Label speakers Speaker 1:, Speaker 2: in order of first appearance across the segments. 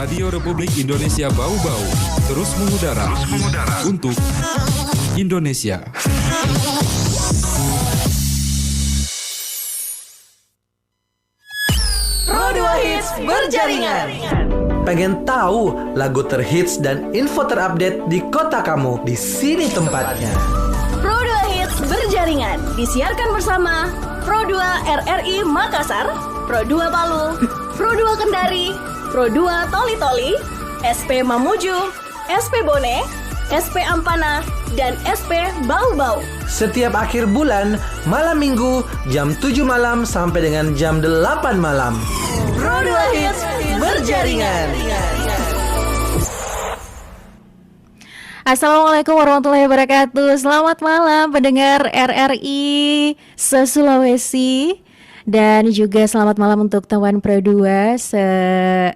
Speaker 1: Radio Republik Indonesia Bau-Bau terus mengudara untuk Indonesia.
Speaker 2: Pro2 Hits berjaringan.
Speaker 3: Pengen tahu lagu terhits dan info terupdate di kota kamu? Di sini tempatnya.
Speaker 2: Pro2 Hits berjaringan disiarkan bersama Pro2 RRI Makassar, Pro2 Palu, Pro2 Kendari, Pro2 Toli-Toli, SP Mamuju, SP Bone, SP Ampana, dan SP Bau-Bau.
Speaker 3: Setiap akhir bulan, malam minggu, jam 7 malam sampai dengan jam 8 malam.
Speaker 2: Pro2 Hits berjaringan.
Speaker 4: Assalamualaikum warahmatullahi wabarakatuh. Selamat malam pendengar RRI se-Sulawesi. Dan juga selamat malam untuk teman Pro2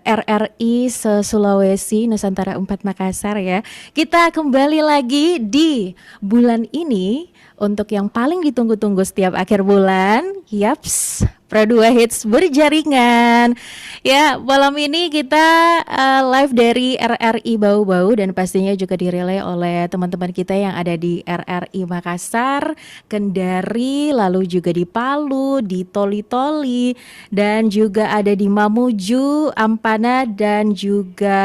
Speaker 4: RRI se-Sulawesi Nusantara 4 Makassar ya. Kita kembali lagi di bulan ini untuk yang paling ditunggu-tunggu setiap akhir bulan. Yaps, Pro2 Hits berjaringan. Ya, malam ini kita live dari RRI Bau-Bau dan pastinya juga direlay oleh teman-teman kita yang ada di RRI Makassar, Kendari, lalu juga di Palu, di Toli-Toli, dan juga ada di Mamuju, Ampana, dan juga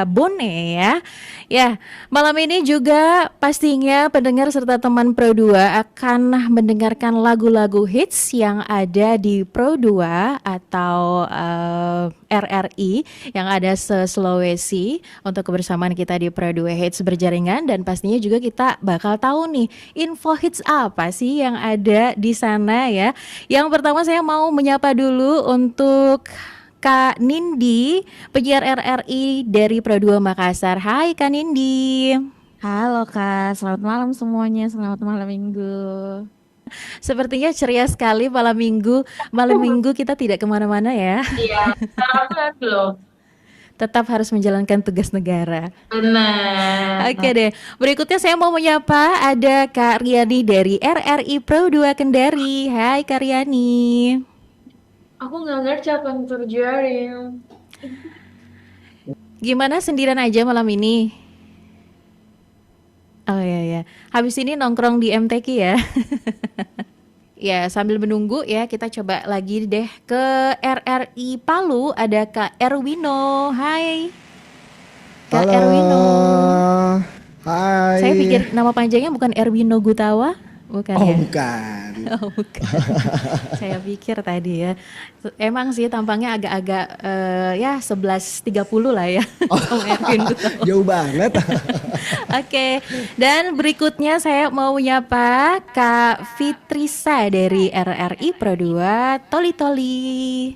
Speaker 4: Bone ya. Ya, malam ini juga pastinya pendengar serta teman Pro2 akan mendengarkan lagu-lagu hits yang ada di Pro2 atau RRI yang ada se-Sulawesi untuk kebersamaan kita di Pro2 Hits berjaringan. Dan pastinya juga kita bakal tahu nih info hits apa sih yang ada di sana ya. Yang pertama saya mau menyapa dulu untuk Kak Nindi, penyiar RRI dari Pro2 Makassar. Hai Kak Nindi.
Speaker 5: Halo Kak, selamat malam semuanya, selamat malam minggu.
Speaker 4: Sepertinya ceria sekali malam minggu. Malam minggu kita tidak kemana-mana ya.
Speaker 5: Iya, sarapan loh.
Speaker 4: Tetap harus menjalankan tugas negara.
Speaker 5: Benar.
Speaker 4: Oke deh, berikutnya saya mau menyapa ada Kak Riani dari RRI Pro2 Kendari. Hai Kak Riani.
Speaker 5: Aku nggak ngerti apa yang terjadi.
Speaker 4: Gimana, sendirian aja malam ini? Oh ya, habis ini nongkrong di MTQ ya. Ya, sambil menunggu ya, kita coba lagi deh ke RRI Palu. Ada Kak Erwino. Hai Kak
Speaker 6: Halo.
Speaker 4: Erwino.
Speaker 6: Hai.
Speaker 4: Saya pikir nama panjangnya bukan Erwino Gutawa. Bukan ya?
Speaker 6: Bukan.
Speaker 4: Oh bukan. Saya pikir tadi ya. Emang sih tampangnya agak-agak ya 11.30 lah ya. Om Erwin Gutawa.
Speaker 6: Jauh banget.
Speaker 4: Oke, dan berikutnya saya mau menyapa Kak Fitrisa dari RRI Pro2 Toli-Toli.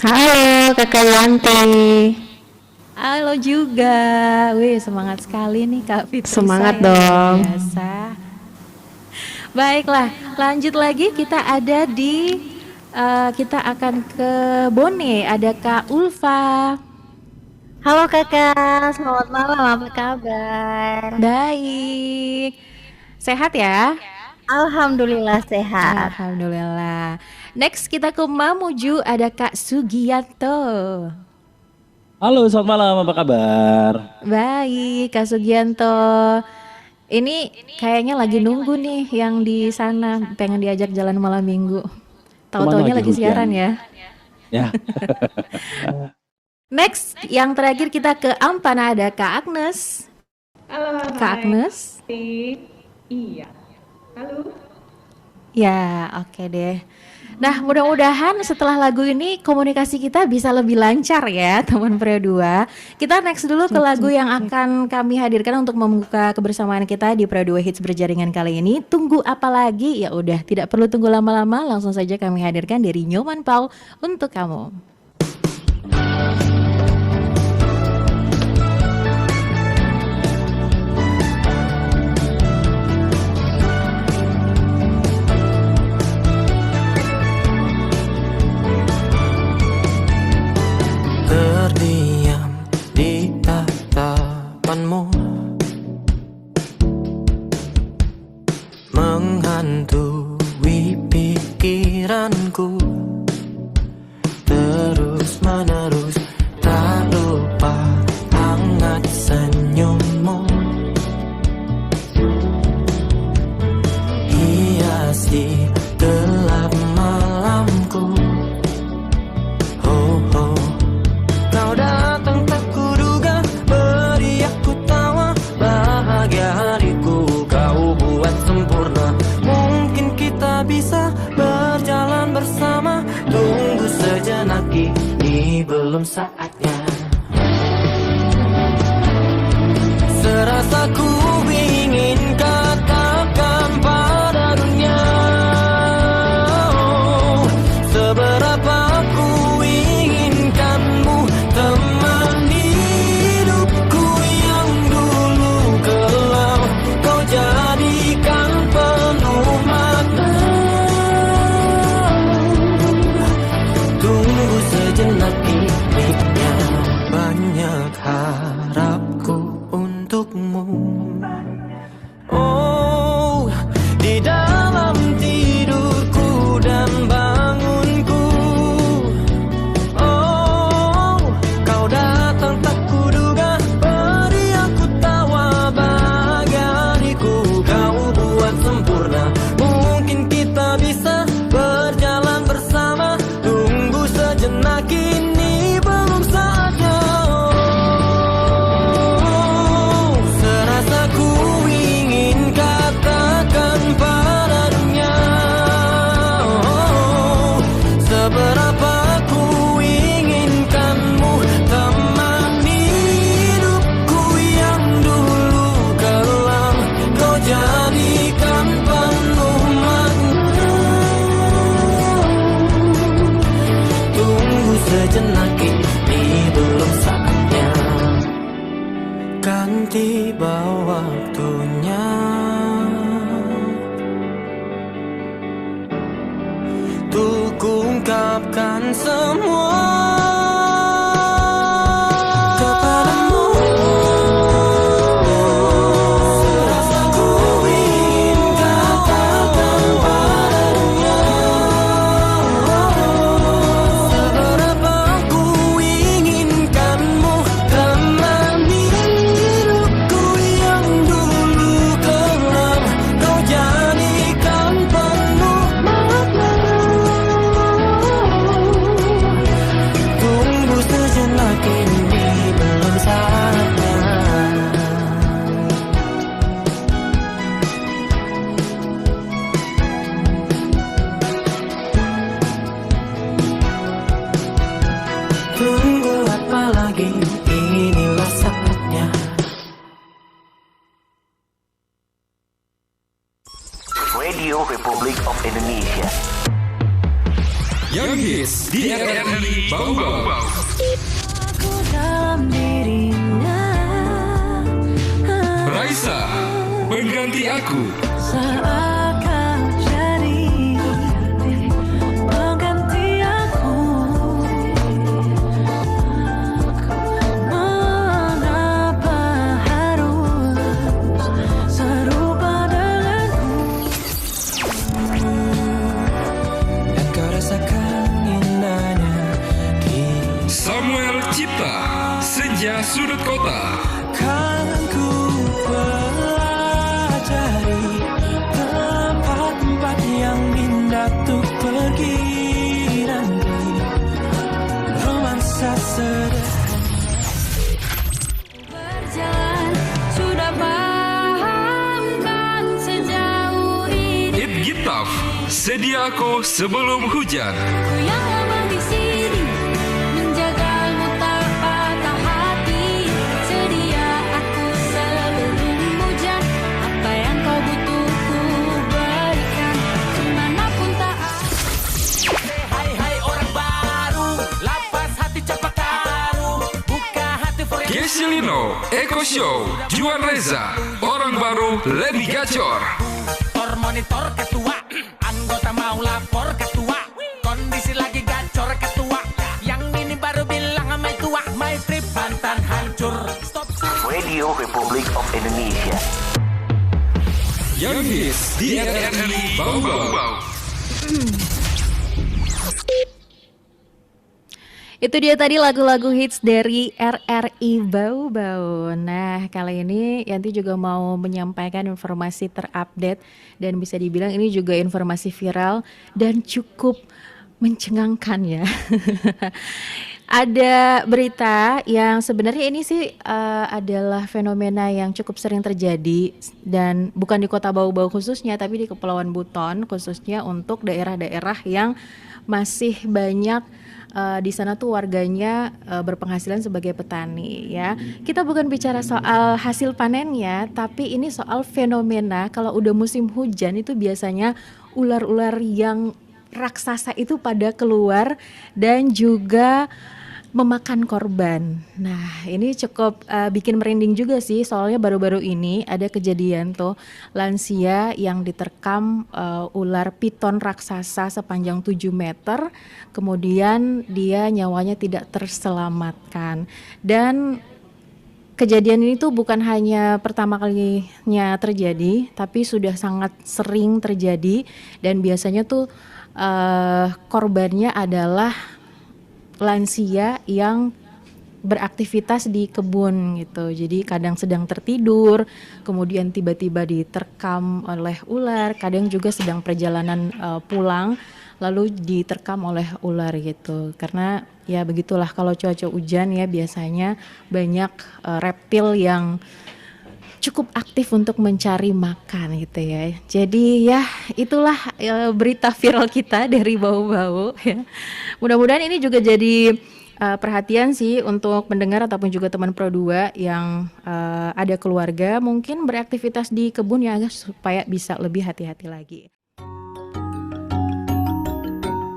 Speaker 5: Halo Kakak Yanti.
Speaker 4: Halo juga. Wih, semangat sekali nih Kak Fitrisa.
Speaker 5: Semangat
Speaker 4: ya,
Speaker 5: dong.
Speaker 4: biasa. Baiklah, lanjut lagi kita ada di kita akan ke Bone, ada Kak Ulfa.
Speaker 5: Halo Kakak, selamat malam, apa kabar?
Speaker 4: Baik. Sehat ya?
Speaker 5: Alhamdulillah sehat.
Speaker 4: Alhamdulillah. Next kita ke Mamuju, ada Kak Sugianto.
Speaker 7: Halo, selamat malam, apa kabar?
Speaker 4: Baik, Kak Sugianto. Ini kayaknya lagi nunggu nih yang di sana pengen diajak jalan malam minggu. Tahu-taunya lagi
Speaker 7: hujan.
Speaker 4: siaran ya.
Speaker 7: Ya.
Speaker 4: Next, yang terakhir kita ke Ampana, ada Kak Agnes.
Speaker 8: Halo,
Speaker 4: Kak Agnes.
Speaker 8: Iya. Halo.
Speaker 4: Ya, oke deh. Nah, mudah-mudahan setelah lagu ini komunikasi kita bisa lebih lancar ya, teman Pro2. Kita next dulu ke lagu yang akan kami hadirkan untuk membuka kebersamaan kita di Pro2 Hits berjaringan kali ini. Tunggu apa lagi? Ya udah, tidak perlu tunggu lama-lama, langsung saja kami hadirkan dari Nyoman Paul untuk kamu.
Speaker 9: Terdiam di tatapanmu, menghantui pikiranku, terus menerus tak lupa belum saatnya. Serasa ku ingin katakan pada dunia, seberapa ku inginkanmu teman hidupku yang dulu kelam kau jadikan penuh makna. Tunggu sejenak iniknya, banyak harapku untukmu. Oh, di dalam tidurku dan bangunku, oh, kau datang tak kuduga, beri aku tawa bahagiaku. Kau buat sempurna, mungkin kita bisa berjalan bersama. Tunggu sejenak, ini belum saatnya. Serasa ku ingin katakan pada dunia, seberapa ku inginkanmu teman hidupku yang dulu kelam kau jadikan penuh makna. Tunggu sejenak, ini belum saatnya. Kan tiba waktunya untuk ungkapkan semua kepadamu. Serasa ku ingin katakan pada dunia, seberapa ku inginkanmu teman hidupku yang dulu kelam kau jadikan penuh makna. Tunggu sejenak, ini belum saatnya. Tunggu apa lagi, inilah saatnya.
Speaker 10: Radio Republik of Indonesia.
Speaker 1: Yang hits di RRI Bau-Bau. Raisa, pengganti aku.
Speaker 2: Seakan jadi pengganti aku. Mengapa harus serupa denganku?
Speaker 9: Dan kau rasakan indahnya
Speaker 1: Samuel Cipta, Senja Sudut Kota.
Speaker 9: kan ku pelajari tempat-tempat yang indah untuk pergi nanti. Romansa sederhana
Speaker 2: Berjalan sudah paham kan sejauh ini.
Speaker 1: It Gitaf, Sedia Aku Sebelum Hujan.
Speaker 2: Ku yang lama di sini menjagamu tak patah hati. Sedia aku sebelum hujan. Apa yang kau butuh ku berikan kemanapun tak ada.
Speaker 9: Hai orang baru, lapas hati cepat taruh, buka hati for
Speaker 1: Kesilino, Eko Show, Juan Reza, Orang Baru, Lenny Gacor.
Speaker 9: monitor ketua, anggota mau lapor ketua, kondisi lagi gacor ketua, yang ini baru bilang sama tua, my trip Banten hancur. Stop.
Speaker 10: Radio Republik of Indonesia.
Speaker 1: Yang hits di RRI Bau-Bau.
Speaker 4: Itu dia tadi lagu-lagu hits dari RRI Bau-Bau. Nah, kali ini Yanti juga mau menyampaikan informasi terupdate dan bisa dibilang ini juga informasi viral dan cukup mencengangkan ya. Ada berita yang sebenarnya ini sih adalah fenomena yang cukup sering terjadi dan bukan di Kota Bau-Bau khususnya, tapi di Kepulauan Buton khususnya untuk daerah-daerah yang masih banyak di sana tuh warganya berpenghasilan sebagai petani ya. Kita bukan bicara soal hasil panennya, tapi ini soal fenomena kalau udah musim hujan itu biasanya ular-ular yang raksasa itu pada keluar dan juga memakan korban. Nah, ini cukup bikin merinding juga sih, soalnya baru-baru ini ada kejadian tuh lansia yang diterkam ular piton raksasa sepanjang 7 meter, kemudian dia nyawanya tidak terselamatkan. Dan kejadian ini tuh bukan hanya pertama kalinya terjadi, tapi sudah sangat sering terjadi dan biasanya tuh korbannya adalah lansia yang beraktivitas di kebun gitu. Jadi kadang sedang tertidur, kemudian tiba-tiba diterkam oleh ular, kadang juga sedang perjalanan pulang lalu diterkam oleh ular gitu. Karena ya begitulah kalau cuaca hujan ya biasanya banyak reptil yang cukup aktif untuk mencari makan gitu ya. Jadi ya itulah berita viral kita dari bau-bau ya. Mudah-mudahan ini juga jadi perhatian sih untuk pendengar ataupun juga teman Pro 2 yang ada keluarga mungkin beraktivitas di kebun ya supaya bisa lebih hati-hati lagi.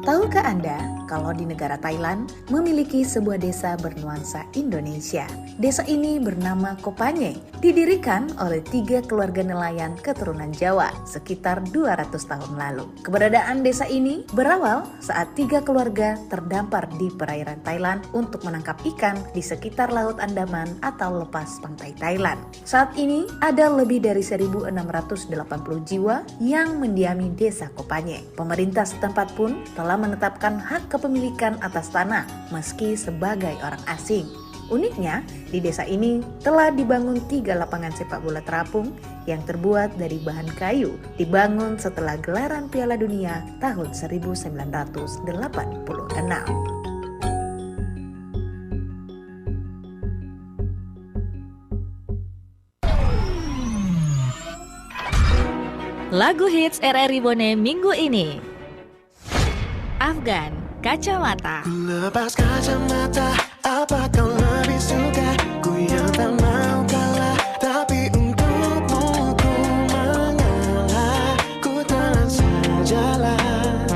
Speaker 11: Tahukah Anda kalau di negara Thailand memiliki sebuah desa bernuansa Indonesia? Desa ini bernama Kopanye, didirikan oleh 3 keluarga nelayan keturunan Jawa sekitar 200 tahun lalu. Keberadaan desa ini berawal saat 3 keluarga terdampar di perairan Thailand untuk menangkap ikan di sekitar Laut Andaman atau lepas pantai Thailand. Saat ini ada lebih dari 1.680 jiwa yang mendiami desa Kopanye. Pemerintah setempat pun telah menetapkan hak kepemilikan atas tanah meski sebagai orang asing. Uniknya, di desa ini telah dibangun 3 lapangan sepak bola terapung yang terbuat dari bahan kayu, dibangun setelah gelaran Piala Dunia tahun 1986.
Speaker 12: Lagu hits RRI Bone minggu ini. Afgan, Kacamata.
Speaker 9: Ku lepas kacamata, apa kau lebih suka? Ku yang tak mau kalah, tapi untukmu ku mengalah. Ku telan sejalan,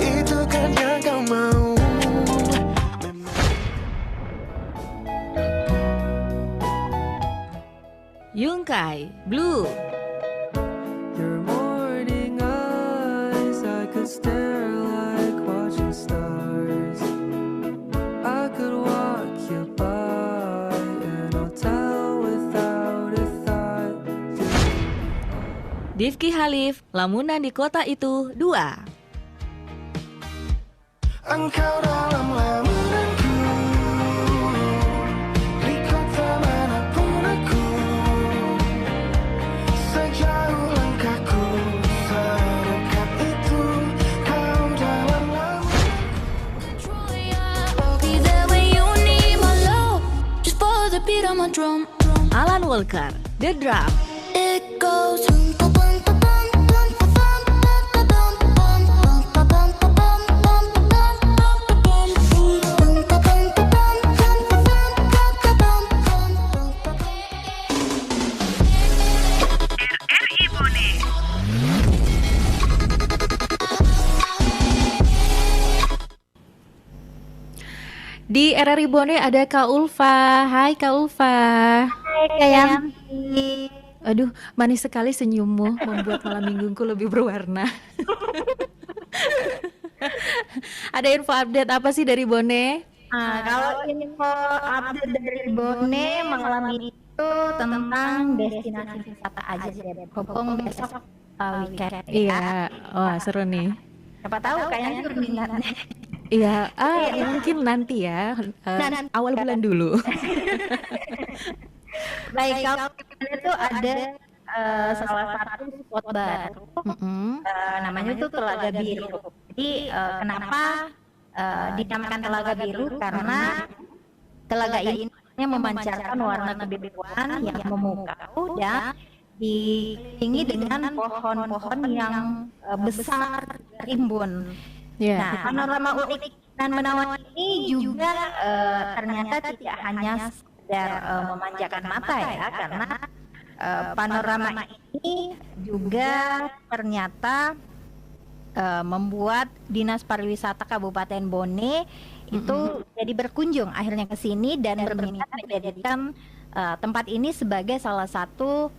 Speaker 9: itu kan yang kau mau.
Speaker 12: Yungkai, Blue.
Speaker 13: Your morning eyes, I could stare like watching stars. I could walk you by an hotel without a thought.
Speaker 12: Difki Halif, Lamunan di Kota Itu 2.
Speaker 9: Engkau dalam lamunanku, di kota manapun aku, sejauh langkahku, terdekat itu kau dalam lamunanku.
Speaker 2: Be there when you need my love. Just follow the beat on my drum.
Speaker 12: Alan Walker, The Drum.
Speaker 2: It goes.
Speaker 4: Di RRI Bone ada Kak Ulfa. Hai Kak Ulfa.
Speaker 5: Hai Kak Yanti.
Speaker 4: Aduh, manis sekali senyummu membuat malam mingguku lebih berwarna. Ada info update apa sih dari Bone?
Speaker 5: Kalau info update dari Bone malam itu tentang destinasi wisata aja sih. Mumpung besok weekend.
Speaker 4: Iya, wah seru nih.
Speaker 5: Siapa tahu kayaknya berminat.
Speaker 4: Iya, mungkin nanti ya, awal bulan dulu.
Speaker 5: Baik, kalau itu ada salah satu spot baru, namanya itu Telaga Biru. Jadi kenapa dinamakan Telaga Biru? Karena telaga ini memancarkan warna kebiruan yang memukau dan diiringi dengan pohon-pohon yang besar rimbun.
Speaker 4: Yeah.
Speaker 5: Nah, panorama unik Dan Menawan ini juga ternyata tidak hanya sekedar memanjakan mata ya, karena panorama ini juga ternyata membuat Dinas Pariwisata Kabupaten Bone itu jadi berkunjung akhirnya ke sini dan berminat menjadikan tempat ini sebagai salah satu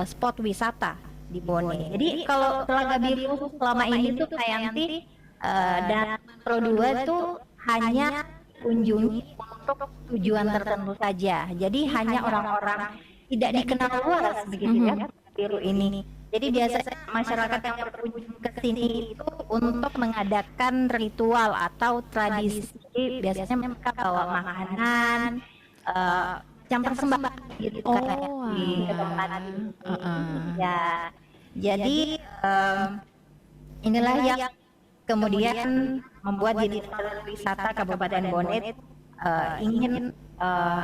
Speaker 5: spot wisata di Bone. Jadi kalau Telaga Biru selama ini tuh Kayanti dan Pro 2 tuh hanya kunjungi untuk tujuan tertentu saja. Jadi hanya orang-orang tidak dikenal luas begitu ya Biru ini. Jadi biasanya masyarakat yang berkunjung ke sini itu untuk mengadakan ritual atau tradisi. Biasanya mereka bawa makanan, macam persembahan gitu kan di tempat ya. Jadi inilah yang kemudian membuat Dinas Pariwisata Kabupaten Bone ingin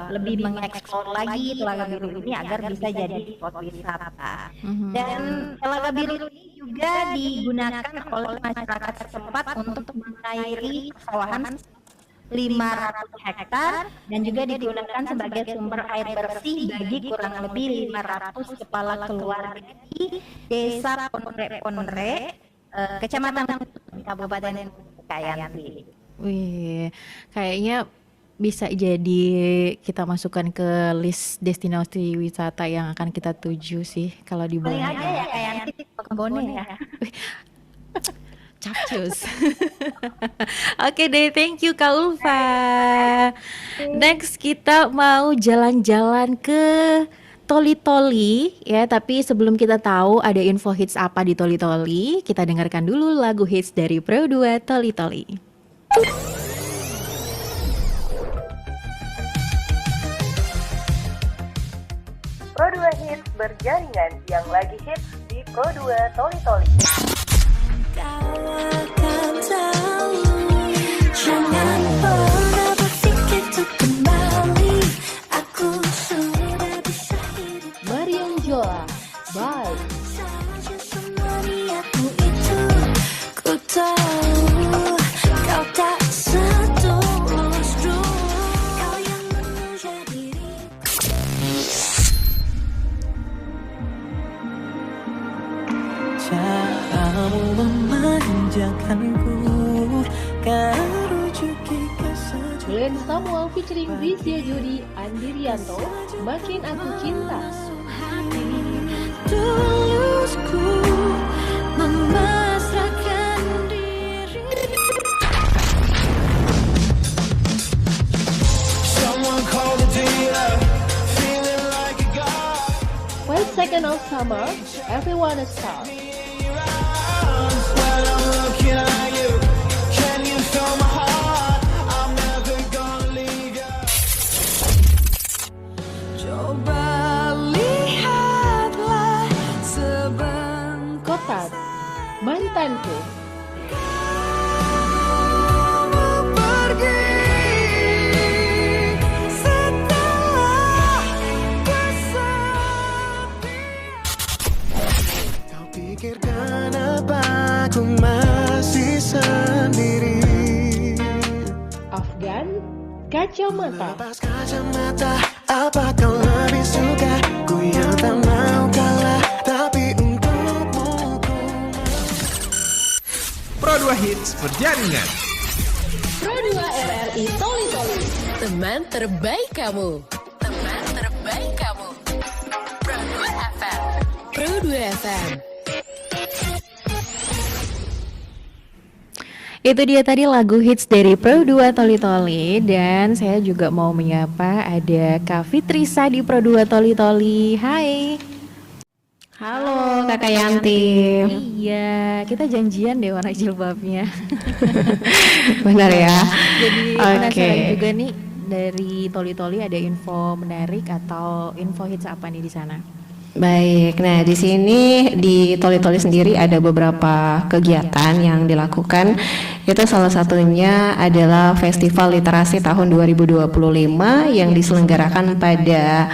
Speaker 5: lebih mengeksplor lagi Telaga Biru ini agar bisa jadi spot wisata. Dan Telaga Biru ini juga digunakan oleh masyarakat setempat untuk mengairi persawahan 500 hektar dan juga digunakan sebagai sumber air bersih bagi kurang lebih 500 kepala keluarga di Desa Ponre, Kecamatan Kabupaten Kayanti.
Speaker 4: Wih, kayaknya bisa jadi kita masukkan ke list destinasi wisata yang akan kita tuju sih kalau di Bone.
Speaker 5: Paling aja ya Kayanti ke Bone ya.
Speaker 4: Capcus. Oke deh, thank you Kak Ulfa. Next kita mau jalan-jalan ke Toli-Toli ya, tapi sebelum kita tahu ada info hits apa di Toli-Toli, kita dengarkan dulu lagu hits dari Pro 2 Toli-Toli.
Speaker 14: Pro 2 Hits berjaringan yang lagi hits di Pro 2 Toli-Toli.
Speaker 2: Kau akan tahu, jangan pernah berpikir untuk kembali. Aku sudah bisa hidup.
Speaker 15: Mariam Jola, bye.
Speaker 2: Saja semua niatmu itu, ku tahu kau tak setulus dulu. Kau yang mengejar diriku.
Speaker 13: Caramu memanjakanku, kau rujuki kesajuan.
Speaker 15: Glenn Samuel featuring Rizia Jodi Andirianto, Makin Aku Cinta.
Speaker 2: Tulusku memasrahkan diri.
Speaker 9: Someone call the dealer, feeling like a god.
Speaker 15: 5 seconds of summer, everyone is star.
Speaker 9: When I'm looking at you, can you feel my heart? I'm never gonna leave you.
Speaker 2: Coba lihatlah sebentar.
Speaker 15: Kotak, mantanku.
Speaker 2: Pergi setelah
Speaker 9: Kau pikir kenapa aku masih sendiri?
Speaker 15: Afgan, kacamata.
Speaker 9: Lepas kacamata, apa kau lebih suka? Ku yang tak mau kalah, tapi untukmu ku
Speaker 1: Pro 2 Hits berjaringan.
Speaker 15: Pro 2 RRI Toli-Toli.
Speaker 12: Teman terbaik kamu. Teman terbaik kamu. Pro 2 FM. Pro 2 FM.
Speaker 4: Itu dia tadi lagu hits dari Pro 2 Toli-Toli. Dan saya juga mau menyapa ada Kak Fitrisa di Pro 2 Toli-Toli. Hai.
Speaker 16: Halo Kakak Yanti.
Speaker 4: Iya, kita janjian deh warna jilbabnya.
Speaker 16: Benar ya.
Speaker 4: Jadi
Speaker 16: Oke.
Speaker 4: penasaran juga nih, dari Toli-Toli ada info menarik atau info hits apa nih di sana?
Speaker 16: Baik, nah di sini di Toli-Toli sendiri ada beberapa kegiatan yang dilakukan. Itu salah satunya adalah Festival Literasi tahun 2025 yang diselenggarakan pada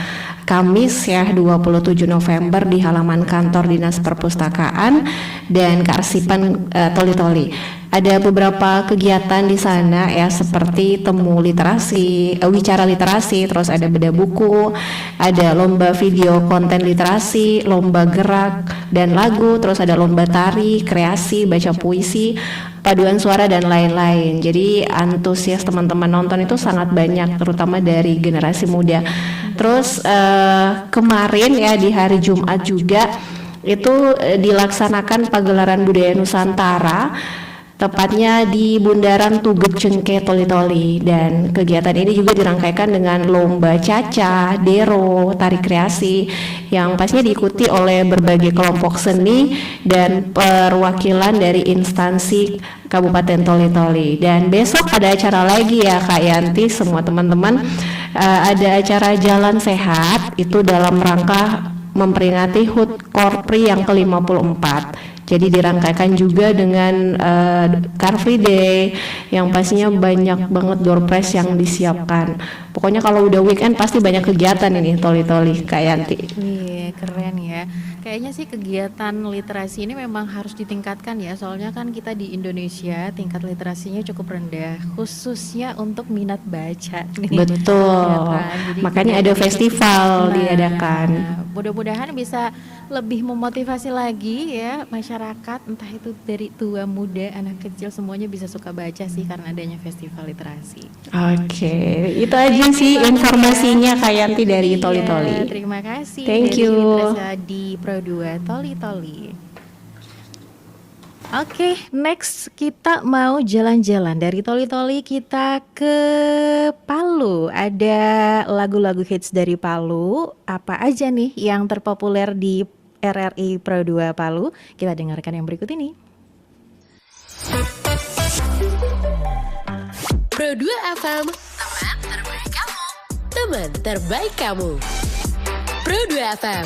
Speaker 16: Kamis ya 27 November di halaman kantor Dinas Perpustakaan dan Kearsipan Toli-Toli. Ada beberapa kegiatan di sana ya seperti temu literasi, wicara literasi, terus ada bedah buku, ada lomba video konten literasi, lomba gerak dan lagu, terus ada lomba tari, kreasi, baca puisi, paduan suara dan lain-lain. Jadi antusias teman-teman nonton itu sangat banyak, terutama dari generasi muda. Terus kemarin ya di hari Jumat juga itu dilaksanakan pagelaran budaya Nusantara, tepatnya di Bundaran Tugu Cengke Toli-Toli, dan kegiatan ini juga dirangkaikan dengan lomba caca, dero, tari kreasi yang pastinya diikuti oleh berbagai kelompok seni dan perwakilan dari instansi Kabupaten Toli-Toli. Dan besok ada acara lagi ya Kak Yanti, semua teman-teman, ada acara Jalan Sehat itu dalam rangka memperingati HUT Korpri yang ke-54. Jadi dirangkaikan juga dengan Car Free Day yang pastinya banyak banget door prize yang disiapkan. Pokoknya kalau udah weekend pasti banyak kegiatan ini Toli-Toli Kak Yanti.
Speaker 4: Wih, keren ya. Kayaknya sih kegiatan literasi ini memang harus ditingkatkan ya. Soalnya kan kita di Indonesia tingkat literasinya cukup rendah, khususnya untuk minat baca nih.
Speaker 16: Betul.
Speaker 4: Ya kan? Jadi
Speaker 16: makanya ada festival diadakan.
Speaker 4: Mudah-mudahan bisa lebih memotivasi lagi ya masyarakat, entah itu dari tua muda anak kecil, semuanya bisa suka baca sih karena adanya festival literasi.
Speaker 16: Oke, itu aja sih informasinya Kak Yanti dari Toli-Toli.
Speaker 4: Terima kasih.
Speaker 16: Thank
Speaker 4: dari
Speaker 16: you.
Speaker 4: Reza di Pro 2 Toli-Toli. Oke, next kita mau jalan-jalan dari Toli-Toli kita ke Palu. Ada lagu-lagu hits dari Palu. Apa aja nih yang terpopuler di RRI Pro 2 Palu? Kita dengarkan yang berikut ini.
Speaker 12: Pro 2 FM, teman terbaik kamu. Teman terbaik kamu. Pro 2 FM.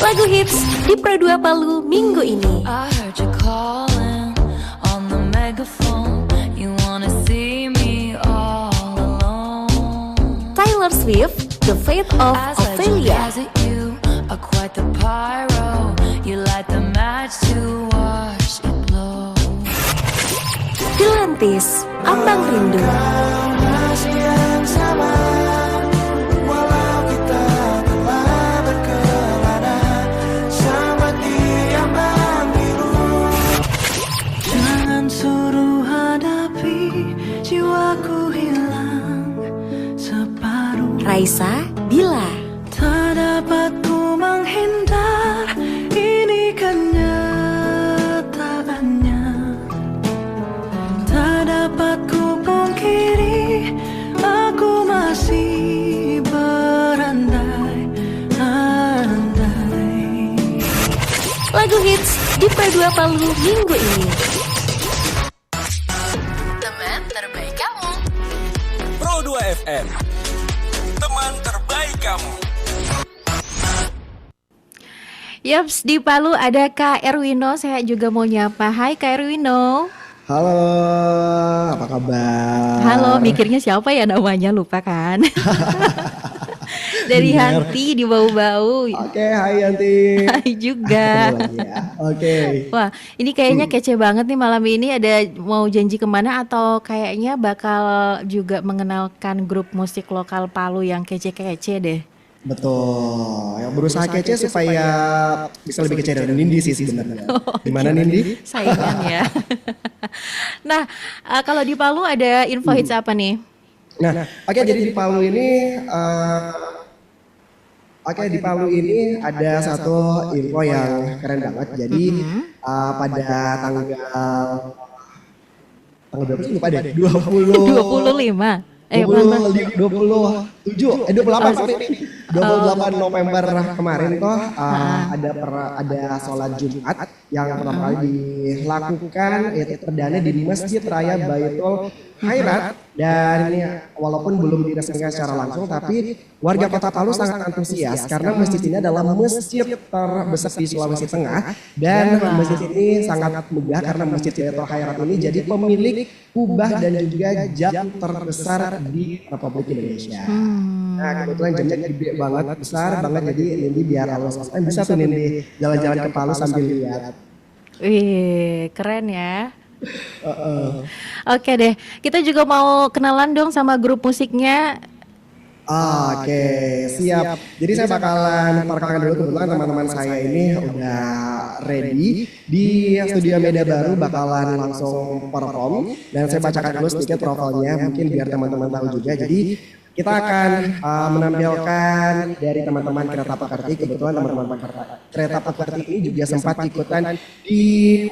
Speaker 4: Lagu hits di Pro 2 Palu minggu ini.
Speaker 13: I heard you calling on the megaphone. You wanna see me all alone.
Speaker 4: Taylor Swift, The Fate of Ophelia.
Speaker 13: You are quite the pyro. You light the match to watch it blow.
Speaker 4: Dilantis, Ambang Rindu.
Speaker 9: Masih yang sama, walau kita telah berkelana sama diambang biru.
Speaker 13: Jangan suruh hadapi, jiwaku hilang separuh.
Speaker 4: Raisa, Bila.
Speaker 13: Tak dapat ku menghindar, ini kenyataannya. Tak dapat ku pungkiri, aku masih berandai-andai.
Speaker 4: Lagu hits di Pro 2 Palu minggu ini.
Speaker 12: Teman terbaik kamu.
Speaker 1: Pro 2 FM, teman terbaik kamu.
Speaker 4: Yaps, di Palu ada Kak Erwino. Saya juga mau nyapa. Hai Kak Erwino.
Speaker 6: Halo, apa kabar?
Speaker 4: Halo, mikirnya siapa ya namanya, lupa kan? Dari
Speaker 6: Bener.
Speaker 4: Hanti di Bau-Bau.
Speaker 6: Oke, hai Yanti.
Speaker 4: Hai juga.
Speaker 6: Oke.
Speaker 4: Wah, ini kayaknya kece banget nih malam ini. Ada mau janji kemana atau kayaknya bakal juga mengenalkan grup musik lokal Palu yang kece-kece deh.
Speaker 6: Betul. Yang berusaha kece supaya bisa lebih kece dari Nindi sih sebenarnya. Gimana Nindi?
Speaker 4: Saingan ya. Nah, kalau di Palu ada info hits apa nih?
Speaker 6: Nah, oke, jadi di Palu ini di Palu ini ada satu info yang keren banget. Jadi pada tanggal berapa sih, lupa deh,
Speaker 4: 25.
Speaker 6: 28 November kemarin toh ada sholat Jumat yang pertama kali dilakukan yaitu perdana di Masjid Raya Baitul Khairat, dan ini walaupun belum diresmikan secara langsung tapi warga Kota Palu sangat antusias karena masjid ini adalah masjid terbesar di Sulawesi Tengah, dan masjid ini sangat megah karena Masjid Baitul Khairat ini jadi pemilik kubah dan juga jam terbesar di Republik Indonesia. Nah kebetulan jamnya gede banget, besar banget, jadi Nindi biar halus bisa tuh Nindi jalan-jalan ke Palu sambil lihat.
Speaker 4: Wih, keren ya. Oke deh, kita juga mau kenalan dong sama grup musiknya.
Speaker 6: Oke, siap. Jadi saya bakalan perkenalkan dulu, kebetulan teman-teman saya ini udah ready di studio Media Baru, bakalan langsung perform dan saya bacakan dulu sedikit profilnya mungkin biar teman-teman tahu juga. Jadi kita akan menampilkan dari teman-teman Kereta Pekerti. Kebetulan teman-teman Kereta Pekerti ini juga sempat ikutan di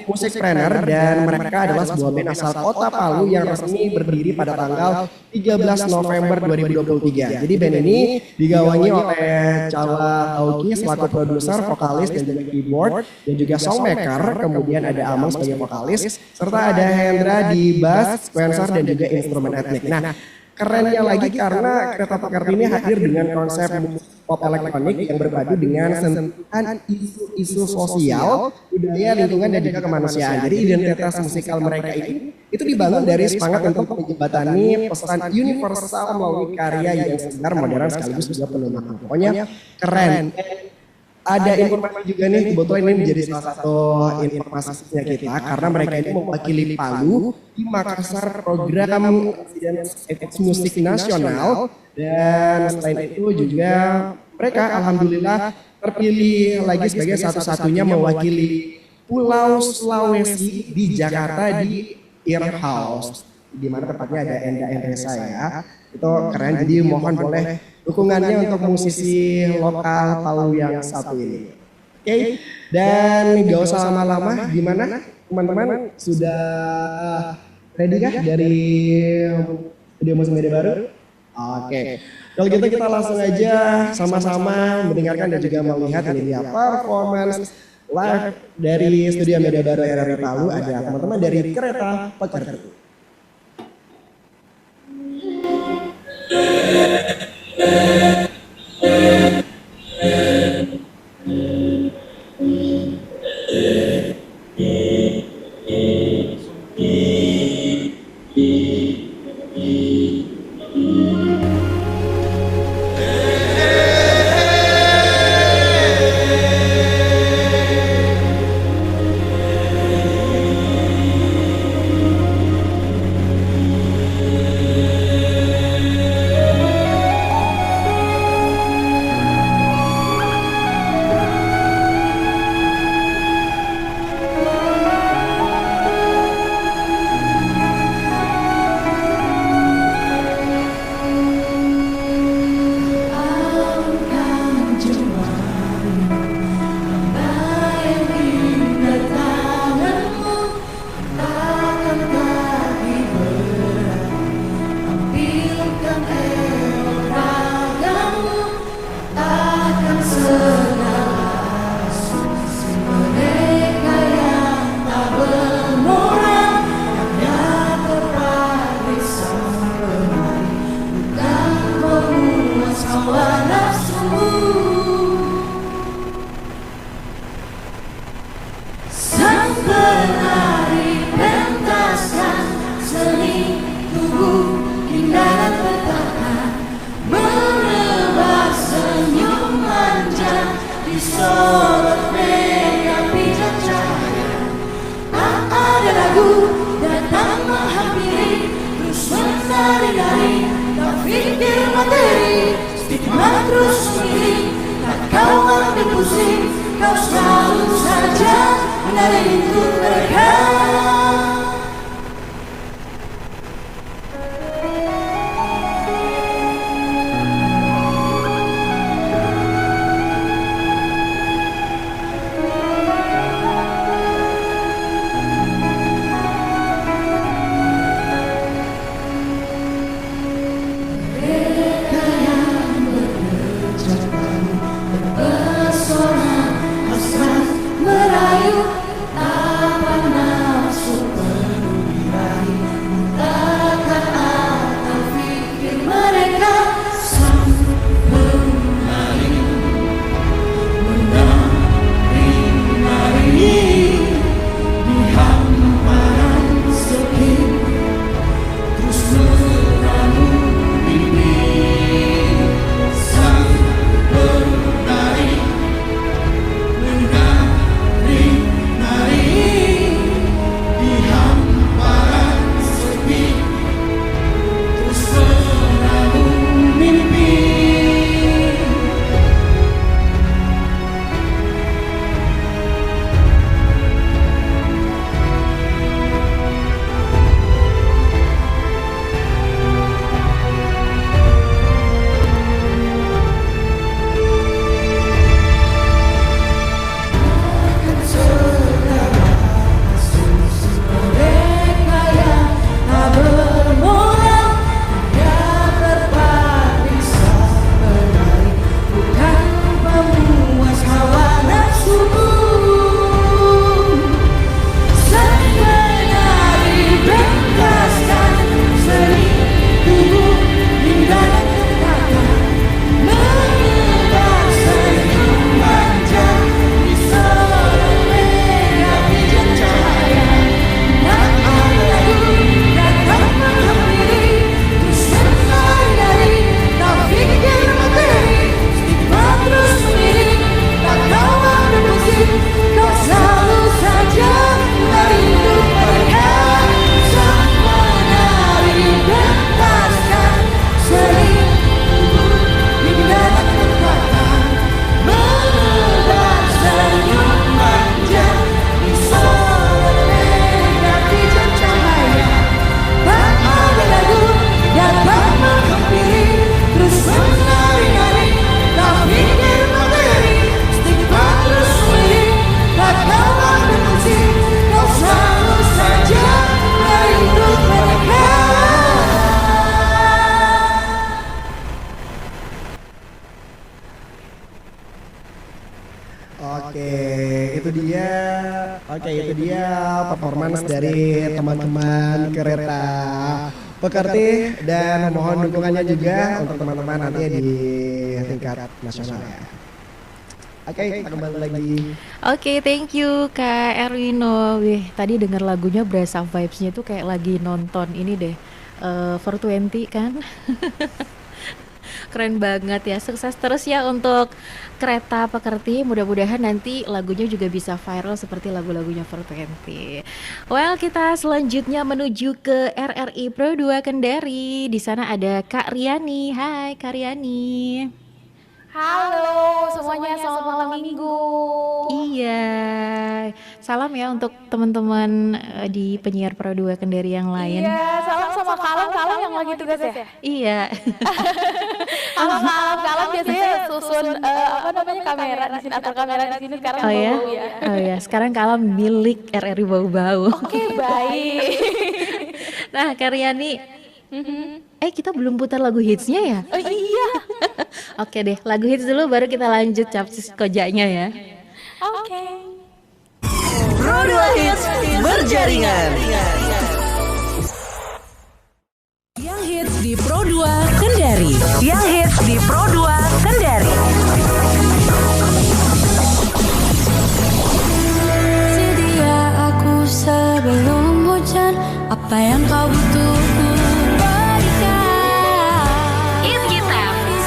Speaker 6: Musikpreneur dan mereka adalah sebuah band asal Kota Palu yang resmi berdiri pada tanggal 13 November 2023. Jadi band ini digawangi oleh Cala Auki selaku produser, vokalis dan juga keyboard dan juga songmaker. Kemudian ada Amang sebagai vokalis serta ada Hendra di bass, sequencer dan juga instrumen etnik. Nah, kerennya lagi karena Kereta Pekerti ini hadir dengan konsep pop elektronik yang berpadu dengan sentuhan isu-isu sosial, budaya, lingkungan dan juga kemanusiaan. Jadi identitas musikal mereka ini itu dibangun dari semangat untuk menjembatani pesan universal melalui karya yang segar, modern sekaligus juga penuh makna. Pokoknya keren. Ada informasi juga nih, kebetulan ini menjadi salah satu informasinya kita karena mereka ini mewakili Palu di Makassar program Events Musik Nasional dan selain itu juga mereka alhamdulillah terpilih lagi sebagai satu-satunya mewakili Pulau Sulawesi di Jakarta di Ear House, di mana tepatnya ada Enda Endresa ya. Itu keren, jadi mohon boleh dukungannya untuk musisi lokal Palu yang satu ini. Oke, dan gak usah lama-lama, gimana teman-teman sudah ready kah dari studio musik Media Baru? Oke, kalau gitu kita langsung aja sama-sama mendengarkan dan juga melihat ini dia performance live dari studio Media Baru RRI Palu. Ada teman-teman dari Kereta Pekerti.
Speaker 2: Pesona hasrat merayu, tanpa nafsu
Speaker 6: Oke, itu dia performance dari teman-teman kereta pekerti dan mohon dukungannya juga untuk teman-teman nanti di tingkat nasional ya. Oke, kita kembali lagi.
Speaker 4: Oke, thank you Kak Erwino. Wih, tadi denger lagunya berasa vibes-nya tuh kayak lagi nonton ini deh, 420 kan. Keren banget ya, sukses terus ya untuk kereta pekerti. Mudah-mudahan nanti lagunya juga bisa viral seperti lagu-lagunya 420. Well, kita selanjutnya menuju ke RRI Pro 2 Kendari. Di sana ada Kak Riani. Hai Kak Riani.
Speaker 17: Halo semuanya, selamat malam minggu.
Speaker 4: Iya, salam ya untuk teman-teman di penyiar Pro 2 Kendari yang lain.
Speaker 17: Iya, salam sama Kalem yang lagi tugas ya.
Speaker 4: Iya.
Speaker 17: Halo Kalem biasanya susun kamera di sini, atur kamera di sini sekarang
Speaker 4: Oh ya?
Speaker 17: bau ya.
Speaker 4: Oh ya, sekarang Kalem milik RRI Bau-Bau.
Speaker 17: Oke, baik.
Speaker 4: Nah, Kak Riani, kita belum putar lagu hitsnya ya?
Speaker 17: Oh iya.
Speaker 4: Oke deh, lagu hits dulu baru kita lanjut capsis kojanya ya.
Speaker 17: Oke.
Speaker 3: Pro 2 Hits berjaringan.
Speaker 12: Yang hits di Pro 2 Kendari.
Speaker 14: Yang hits di Pro 2 Kendari.
Speaker 2: Sedia aku sebelum hujan, apa yang kau butuhku berikan.
Speaker 12: Hit kita,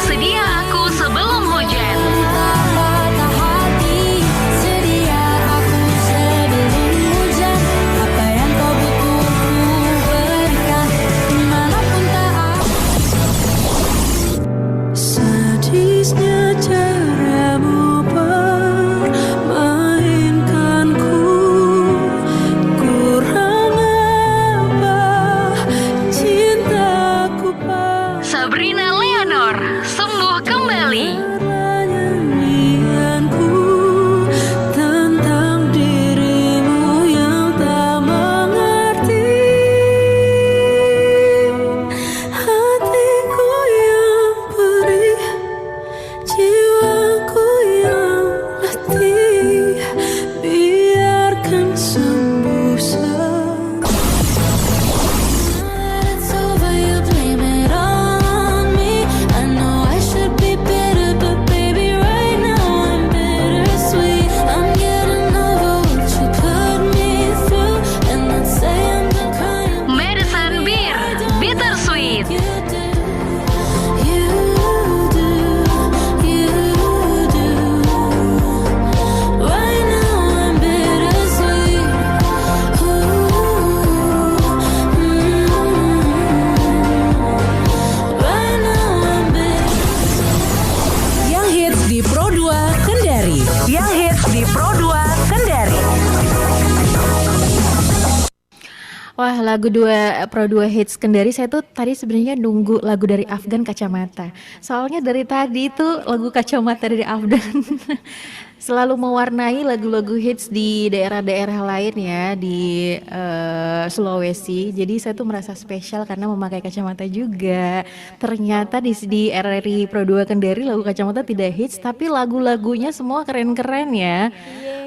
Speaker 12: sedia aku sebelum hujan.
Speaker 2: Patah hati, sedia aku sebelum hujan, apa yang kau butuhku berikan, dimanapun tak ada. Sadisnya caramu permainkanku, kurang apa cintaku
Speaker 12: Sabrina Leonor, sembuh kembali.
Speaker 2: nyanyianku tentang dirimu yang tak mengerti. Hatiku yang perih, jiwaku yang letih, biarkan sembuh sendiri. It's over, you blame it on me. I know I should be better, but baby, right now I'm bittersweet. I'm getting over what you put me through, and not saying the kind
Speaker 12: Medicine Beer, Bittersweet.
Speaker 2: you do. You do, you do. Right now I'm bittersweet. Right now I'm bittersweet.
Speaker 12: Yang hits di Pro 2 Kendari.
Speaker 14: Yang hits di Pro 2 Kendari.
Speaker 4: Wah, lagu Pro 2 Hits Kendari, saya tuh tadi sebenarnya nunggu lagu dari Afgan Kacamata. Soalnya dari tadi itu lagu Kacamata dari Afgan selalu mewarnai lagu-lagu hits di daerah-daerah lain ya di Sulawesi. Jadi saya tuh merasa spesial karena memakai kacamata juga. Ternyata di RRI Pro 2 Kendari lagu Kacamata tidak hits, tapi lagu-lagunya semua keren-keren ya.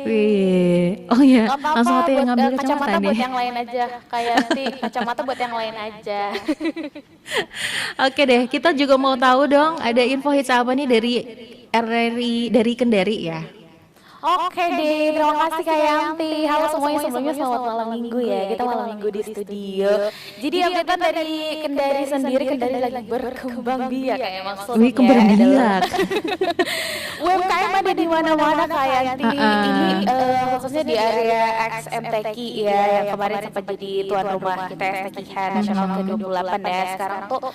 Speaker 4: Wih, oh ya,
Speaker 17: Gak apa-apa,
Speaker 4: langsung yang ngambil
Speaker 17: kacamata
Speaker 4: kacamata
Speaker 17: buat
Speaker 4: nih.
Speaker 17: yang lain aja. Kayak nanti kacamata buat yang lain aja.
Speaker 4: Oke deh, kita juga mau tahu dong ada info hits apa nih dari RRI dari Kendari ya.
Speaker 17: Oke deh, terima kasih Kak Yanti. Halo semuanya, sebelumnya selamat malam minggu ya. Kita malam minggu di studio. Jadi update dari Kendari sendiri, Kendari lagi berkembang biak kayak maksudnya.
Speaker 4: Wih, kembang biak.
Speaker 17: UMKM ada di mana-mana Kak Yanti. Ini khususnya di area XMTQ ya, yang kemarin sempat jadi tuan rumah kita STQH Nasional ke-28 ya. Sekarang tuh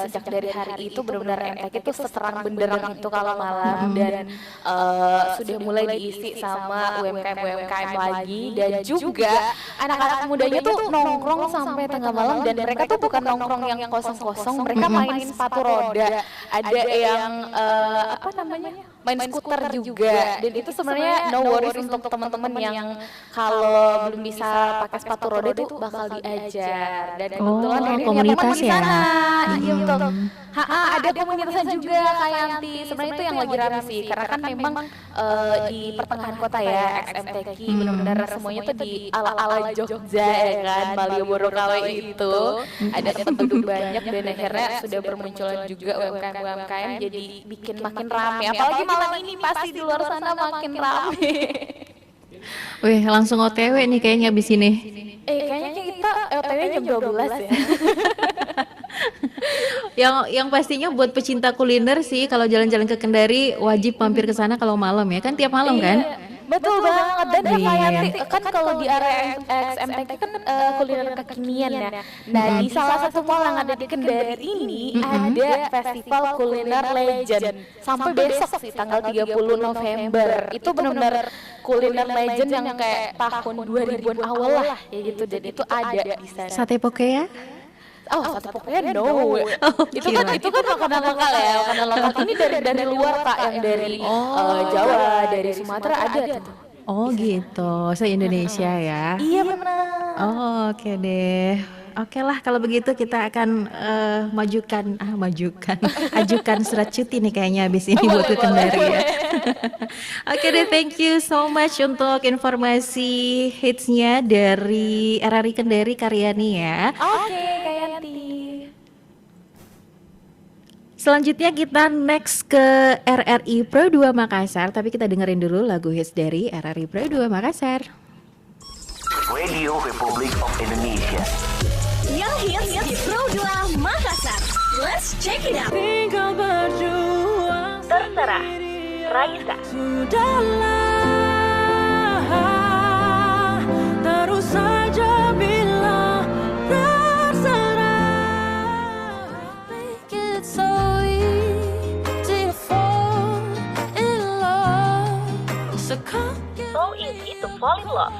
Speaker 17: sejak dari hari itu benar-benar MTQ tuh seterang benderang itu kalau malam, dan sudah mulai diisi sama UMKM lagi, dan juga anak-anak mudanya tuh nongkrong sampai tengah malam, dan mereka tuh bukan nongkrong yang kosong-kosong, mereka main sepatu roda, ada yang main skuter juga, dan itu sebenarnya no worries untuk teman-teman yang kalau belum bisa pakai sepatu roda itu bakal diajar, dan kebetulan ini punya teman
Speaker 4: komunitas
Speaker 17: di sana.
Speaker 4: ya.
Speaker 17: iya betul. Ada komunitasnya juga Kak Yanti. Sebenarnya itu yang lagi rame sih, karena kan memang di pertengahan kota ya, XMTQ benar-benar semuanya tuh di ala-ala Jogja ya kan, Malioboro KW itu. Ada tempat duduk banyak dan akhirnya sudah bermunculan juga UMKM jadi bikin makin rame. Apalagi malam ini pasti di luar sana makin rame.
Speaker 4: Wih, langsung OTW nih kayaknya abis ini.
Speaker 17: Kayaknya kita OTW jam 12 ya.
Speaker 4: Yang pastinya buat pecinta kuliner sih, kalau jalan-jalan ke Kendari wajib mampir ke sana kalau malam ya kan, tiap malam kan?
Speaker 17: Betul banget. Dan ya Kak Yanti, kan kalau di area XMTQ kan kuliner kekinian ya. Nah di salah satu mall yang ada di Kendari ini ada festival kuliner legend sampai besok sih tanggal 30 November. Itu benar-benar kuliner legend yang kayak tahun 2000-an awal lah ya gitu. Dan itu ada di sana.
Speaker 4: Sate poke ya?
Speaker 17: Sate pokoknya no. Itu kan makanan lokal ya, makanan lokal ini dari luar Kak, yang dari Jawa, dari Sumatera ada tuh.
Speaker 4: Oh gitu, se-Indonesia ya?
Speaker 17: Iya benar.
Speaker 4: Oh, oke deh. Oke lah kalau begitu kita akan ajukan surat cuti nih kayaknya abis ini buat ke Kendari ya. Oke deh, thank you so much untuk informasi hitsnya dari RRI Kendari Karyani ya.
Speaker 17: Oke, Kak Yanti.
Speaker 4: Selanjutnya kita next ke RRI Pro 2 Makassar, tapi kita dengerin dulu lagu hits dari RRI Pro 2 Makassar.
Speaker 10: Radio Republik of Indonesia.
Speaker 12: Yang hits di Pro 2 Makassar. Let's check it out.
Speaker 14: Terserah, Raisa.
Speaker 9: Sudahlah, terus saja bilang terserah. Make it so easy to fall in love.
Speaker 14: So easy to fall in love.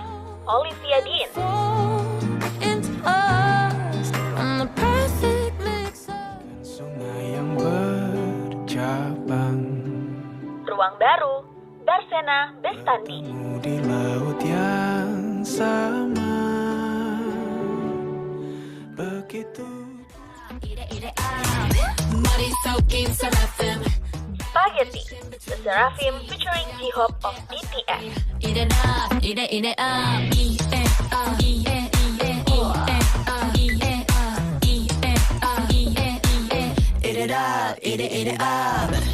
Speaker 14: Olivia Dean.
Speaker 9: Sungai yang bercabang,
Speaker 14: Ruang Baru, Darsena Bestandi.
Speaker 9: di laut yang sama. Begitu
Speaker 14: Spaghetti, The Seraphim featuring J-Hope of BTS.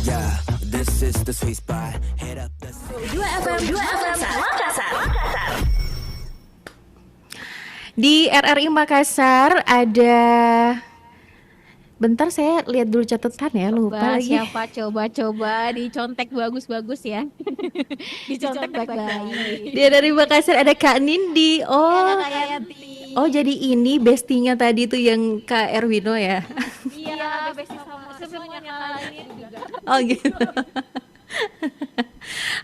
Speaker 9: Yeah, this is the sweet spot. Head up the
Speaker 12: 2 FM Makassar.
Speaker 4: Di RRI Makassar ada, bentar saya lihat dulu catatan ya, lupa lagi.
Speaker 18: Siapa coba dicontek bagus-bagus ya. Dicontek baik-baik.
Speaker 4: Dia dari Makassar ada Kak Nindi. Oh jadi ini bestinya tadi tuh yang Kak Erwino ya.
Speaker 18: Iya, besti sama semuanya lain juga.
Speaker 4: Oh gitu.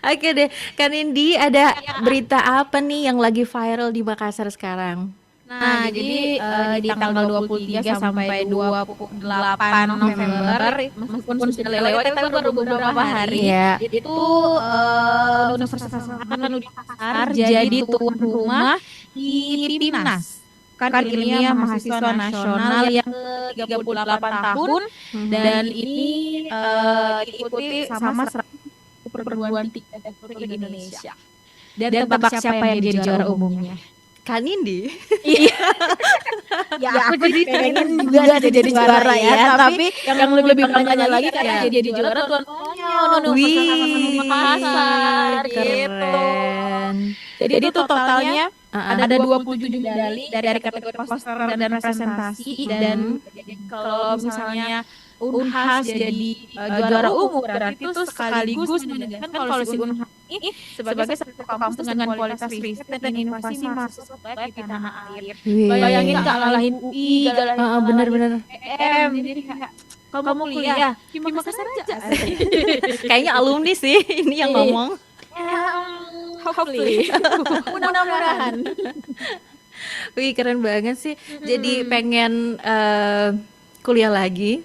Speaker 4: Oke deh, Kak Nindi, ada berita apa nih yang lagi viral di Makassar sekarang?
Speaker 18: Nah, jadi di tanggal 23 sampai 28 November, meskipun sudah lewat tapi baru beberapa hari, itu Universitas Makassar jadi tuan rumah di Timnas Karya Ilmiah Mahasiswa Nasional yang ke-38 tahun, dan ini diikuti sama 100 perguruan tinggi di Indonesia. Dan tebak siapa yang jadi juara umumnya?
Speaker 4: Kak Nindi.
Speaker 18: Iya. Ya aku jadi pengen juga jadi juara ya, tapi yang lebih bangganya lagi karena jadi juara tuan rumahnya Universitas Makassar gitu. Jadi itu totalnya ada 27 medali dari kategori poster dan presentasi, dan kalau misalnya Unhas jadi juara umum berarti itu sekaligus menegaskan kalau si Unhas ini sebagai satu kampus dengan kualitas riset dan inovasi masuk terbaik di tanah air. Bayangin Kak, ngalahin UI, ngalahin
Speaker 4: bener-bener.
Speaker 18: Jadi kamu kuliah di Makassar aja.
Speaker 4: Kayaknya alumni sih ini yang ngomong.
Speaker 18: Hopefully. Mudah-mudahan.
Speaker 4: Wih, keren banget sih. Jadi pengen kuliah lagi.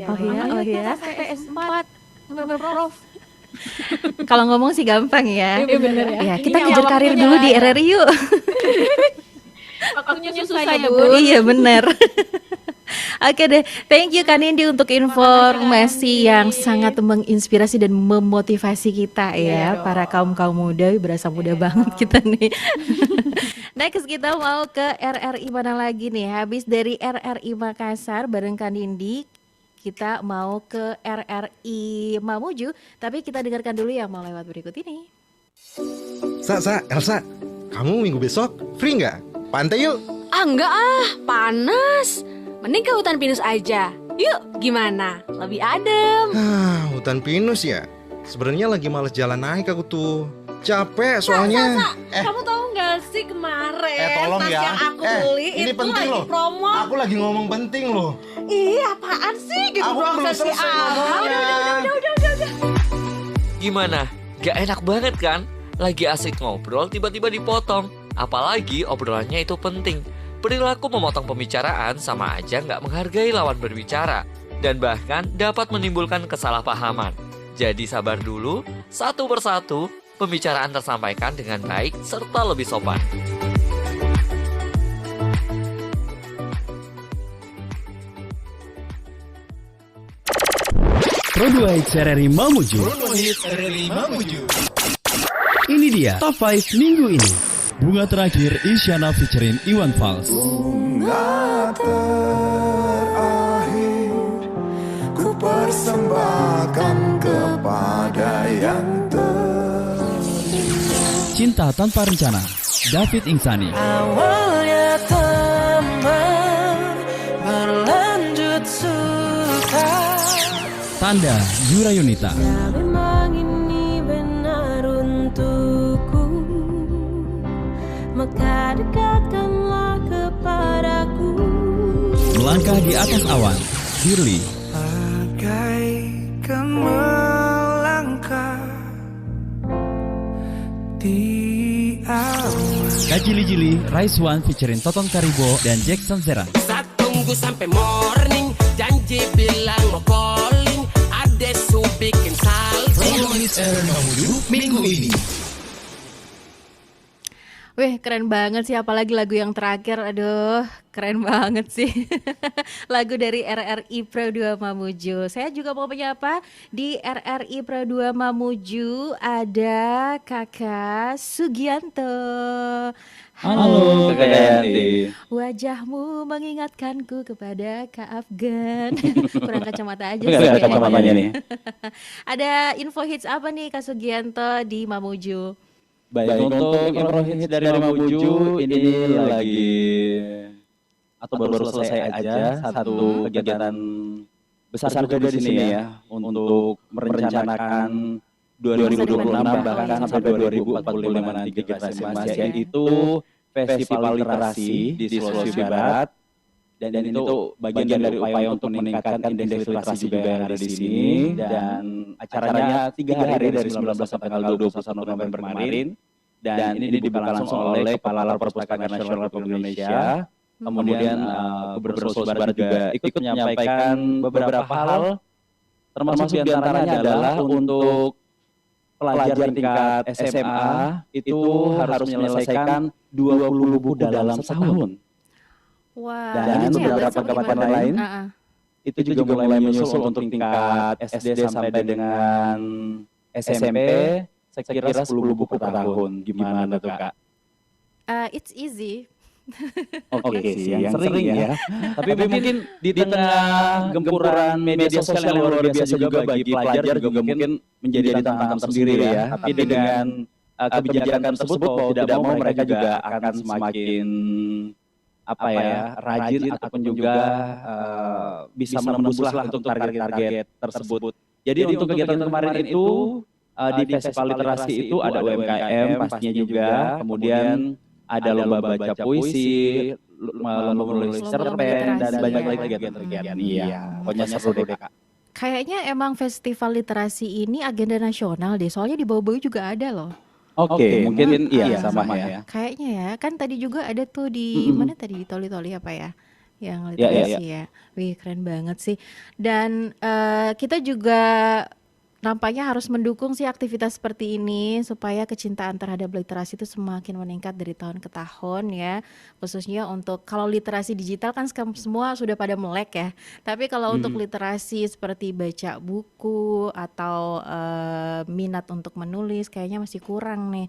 Speaker 4: Oh iya.
Speaker 18: PS4 sampai Prof.
Speaker 4: Kalau ngomong sih gampang ya.
Speaker 18: Iya bener ya.
Speaker 4: Ya, kita kejar karir dulu di RRI yuk.
Speaker 18: Waktunya susah ya, Bu.
Speaker 4: Iya bener. Oke deh, thank you Kak Nindi untuk informasi yang sangat menginspirasi dan memotivasi kita ya, para kaum muda, berasa muda banget kita nih. Next kita mau ke RRI mana lagi nih? Habis dari RRI Makassar bareng Kak Nindi, kita mau ke RRI Mamuju, tapi kita dengarkan dulu yang mau lewat berikut ini.
Speaker 19: Elsa, kamu minggu besok free nggak? Pantai yuk.
Speaker 20: Enggak panas. Mending ke hutan pinus aja. Yuk, gimana? Lebih adem.
Speaker 19: Hutan pinus ya? Sebenarnya lagi males jalan naik aku tuh. Capek soalnya.
Speaker 20: Kamu tahu nggak sih kemarin
Speaker 19: tolong
Speaker 20: tas
Speaker 19: ya.
Speaker 20: yang aku beli
Speaker 19: Ini
Speaker 20: itu
Speaker 19: penting
Speaker 20: lagi
Speaker 19: loh.
Speaker 20: promo.
Speaker 19: Aku lagi ngomong penting loh.
Speaker 20: Ih, apaan sih? Gitu
Speaker 19: Aku
Speaker 20: doang
Speaker 19: belum
Speaker 20: sesi
Speaker 19: selesai
Speaker 20: awal.
Speaker 19: ngomongnya.
Speaker 20: Udah.
Speaker 21: Gimana? Gak enak banget kan? Lagi asik ngobrol tiba-tiba dipotong. Apalagi obrolannya itu penting. Perilaku memotong pembicaraan sama aja nggak menghargai lawan berbicara. Dan bahkan dapat menimbulkan kesalahpahaman. Jadi sabar dulu, satu persatu, pembicaraan tersampaikan dengan baik serta lebih sopan.
Speaker 7: Pro 2 Hits RRI Mamuju. Ini dia Top 5 minggu ini. Bunga terakhir Isyana featuring Iwan Fals.
Speaker 9: Bunga terakhir ku persembahkan kepada yang
Speaker 7: Cinta Tanpa Rencana David Insani.
Speaker 9: awalnya teman berlanjut suka.
Speaker 7: Tanda Yura Yunita.
Speaker 9: Memang ini benar untukku, maka dekatkanlah kepadaku.
Speaker 7: Melangkah di atas awan Shirley.
Speaker 9: Bagaikan melangkah di awan.
Speaker 7: Kajili-jili Raiswan featuring Toton Karibo dan Jackson Serang.
Speaker 22: Tunggu sampai morning, janji bilang mau calling, ada su bikin salting.
Speaker 23: Pro 2 Hits RRI Mamuju minggu ini.
Speaker 4: Wih, keren banget sih, apalagi lagu yang terakhir, aduh, keren banget sih. Lagu dari RRI Pro 2 Mamuju. Saya juga mau menyapa di RRI Pro 2 Mamuju ada Kakak Sugianto.
Speaker 7: Halo, Kakak Yanti.
Speaker 4: Wajahmu mengingatkanku kepada Kak Afgan. Kurang kacamata aja sih.
Speaker 7: Enggak ada kacamatanya nih.
Speaker 4: Ada info hits apa nih Kak Sugianto di Mamuju?
Speaker 7: Baik, untuk info hits dari Mamuju ini lagi atau baru selesai aja satu kegiatan besar juga di sini ya untuk merencanakan 2026 bahkan sampai 2045 nanti generasi emas, yaitu Festival Literasi di Sulawesi Barat. Dan itu bagian dari upaya untuk meningkatkan indeks literasi juga yang ada di sini. Dan acaranya 3 hari dari 19 sampai tanggal 21 November kemarin. Dan ini dibuka langsung oleh Kepala Perpustakaan Nasional Republik Indonesia. Kemudian Gubernur Sulawesi Barat juga ikut menyampaikan beberapa hal, termasuk diantaranya adalah untuk pelajar tingkat SMA itu harus menyelesaikan 20 buku dalam setahun.
Speaker 4: Wah,
Speaker 7: Dan beberapa kabupaten lain itu juga mulai menyusul untuk tingkat SD sampai dengan SMP, saya kira 10 buku per tahun. Gimana tuh Kak?
Speaker 4: It's easy.
Speaker 7: Oke sih, yang sering ya. Tapi mungkin di tengah gempuran media sosial yang luar biasa juga bagi pelajar juga mungkin menjadi tantangan tersendiri ya. Tapi dengan kebijakan tersebut mau tidak mau mereka juga akan semakin rajin ataupun juga bisa menembus lah untuk target-target tersebut. Jadi untuk kegiatan kemarin itu di Festival Literasi itu ada UMKM pastinya juga, kemudian ada lomba baca puisi, lomba menulis cerpen, dan banyak lagi kegiatan-kegiatan. Iya, pokoknya seru deh Kak.
Speaker 4: Kayaknya emang festival literasi ini agenda nasional deh, soalnya di bawah-bawah juga ada loh.
Speaker 7: Oke, mungkin iya sama ya.
Speaker 4: Kayaknya ya, kan tadi juga ada tuh di mana tadi di Toli-Toli apa ya? Yang literasi ya. Wih, keren banget sih. Dan kita juga nampaknya harus mendukung sih aktivitas seperti ini supaya kecintaan terhadap literasi itu semakin meningkat dari tahun ke tahun ya. Khususnya untuk kalau literasi digital kan semua sudah pada melek ya. Tapi kalau untuk literasi seperti baca buku atau minat untuk menulis kayaknya masih kurang nih.